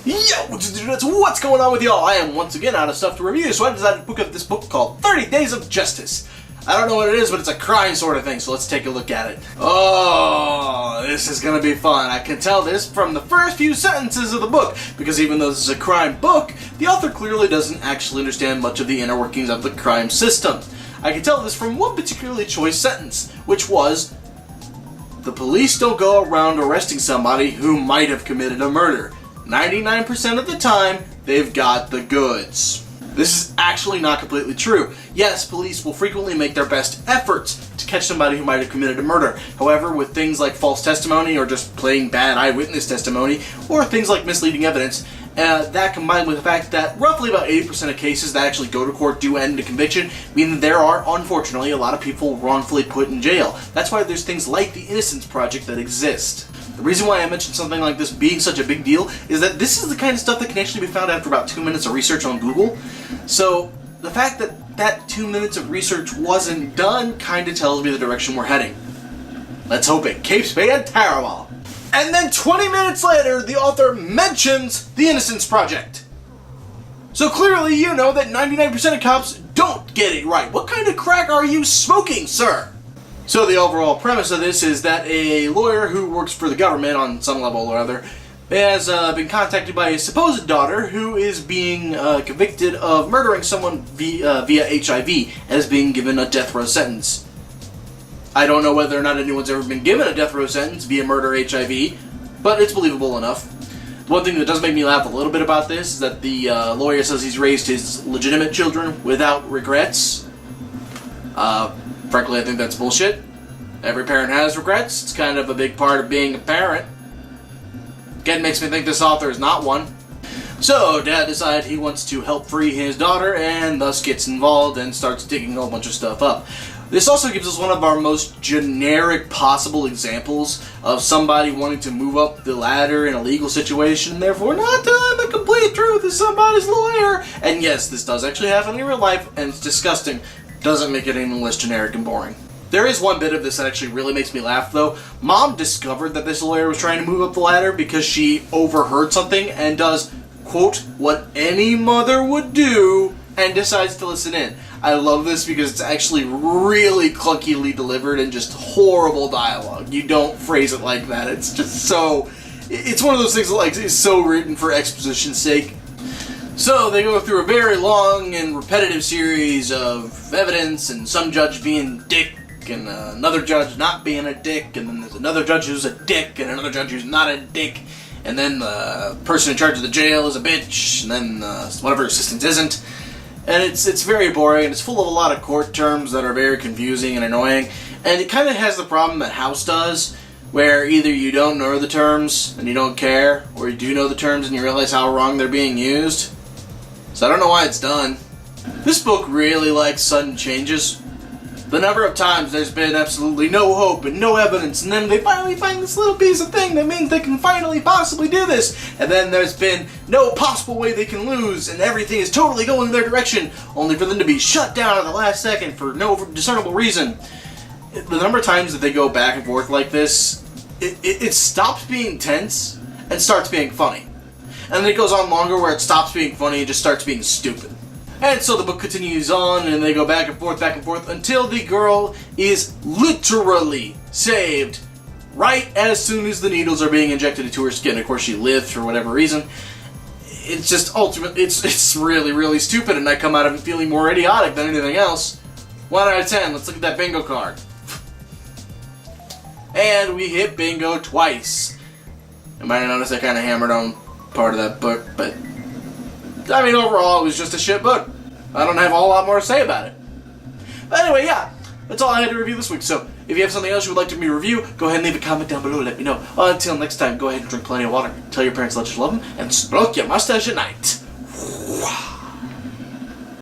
Yo, what's going on with y'all? I am once again out of stuff to review, so I decided to book up this book called 30 Days of Justice. I don't know what it is, but it's a crime sort of thing, so let's take a look at it. Oh, this is gonna be fun. I can tell this from the first few sentences of the book, because even though this is a crime book, the author clearly doesn't actually understand much of the inner workings of the crime system. I can tell this from one particularly choice sentence, which was, the police don't go around arresting somebody who might have committed a murder. 99% of the time, they've got the goods. This is actually not completely true. Yes, police will frequently make their best efforts to catch somebody who might have committed a murder. However, with things like false testimony or just plain bad eyewitness testimony, or things like misleading evidence, that combined with the fact that roughly about 80% of cases that actually go to court do end in conviction, mean that there are, unfortunately, a lot of people wrongfully put in jail. That's why there's things like the Innocence Project that exist. The reason why I mentioned something like this being such a big deal is that this is the kind of stuff that can actually be found after about 2 minutes of research on Google. So the fact that that 2 minutes of research wasn't done kind of tells me the direction we're heading. Let's hope it keeps being terrible. And then 20 minutes later, the author mentions the Innocence Project. So clearly you know that 99% of cops don't get it right. What kind of crack are you smoking, sir? So the overall premise of this is that a lawyer who works for the government on some level or other has been contacted by his supposed daughter who is being convicted of murdering someone via HIV and is being given a death row sentence. I don't know whether or not anyone's ever been given a death row sentence via murder HIV, but it's believable enough. One thing that does make me laugh a little bit about this is that the lawyer says he's raised his legitimate children without regrets. Frankly, I think that's bullshit. Every parent has regrets. It's kind of a big part of being a parent. Again, makes me think this author is not one. So, Dad decided he wants to help free his daughter and thus gets involved and starts digging a whole bunch of stuff up. This also gives us one of our most generic possible examples of somebody wanting to move up the ladder in a legal situation, therefore not telling the complete truth as somebody's lawyer. And yes, this does actually happen in real life, and it's disgusting. Doesn't make it any less generic and boring. There is one bit of this that actually really makes me laugh, though. Mom discovered that this lawyer was trying to move up the ladder because she overheard something and does, quote, what any mother would do, and decides to listen in. I love this because it's actually really clunkily delivered and just horrible dialogue. You don't phrase it like that. It's just so... It's one of those things that like is so written for exposition's sake. So they go through a very long and repetitive series of evidence, and some judge being a dick, and another judge not being a dick, and then there's another judge who's a dick, and another judge who's not a dick, and then the person in charge of the jail is a bitch, and then whatever assistant isn't. And it's very boring, and it's full of a lot of court terms that are very confusing and annoying, and it kind of has the problem that House does, where either you don't know the terms and you don't care, or you do know the terms and you realize how wrong they're being used. So I don't know why it's done. This book really likes sudden changes. The number of times there's been absolutely no hope and no evidence, and then they finally find this little piece of thing that means they can finally possibly do this, and then there's been no possible way they can lose, and everything is totally going in their direction, only for them to be shut down at the last second for no discernible reason. The number of times that they go back and forth like this, it stops being tense and starts being funny. And then it goes on longer where it stops being funny and just starts being stupid. And so the book continues on, and they go back and forth, until the girl is literally saved right as soon as the needles are being injected into her skin. Of course, she lived for whatever reason. It's just it's really, really stupid, and I come out of it feeling more idiotic than anything else. 1 out of 10, let's look at that bingo card. And we hit bingo twice. You might have noticed I kind of hammered on part of that book, but I mean, overall, it was just a shit book. I don't have a whole lot more to say about it. But anyway, yeah, that's all I had to review this week. So, if you have something else you would like to me review, go ahead and leave a comment down below and let me know. Until next time, go ahead and drink plenty of water, tell your parents how much you love them, and stroke your mustache at night.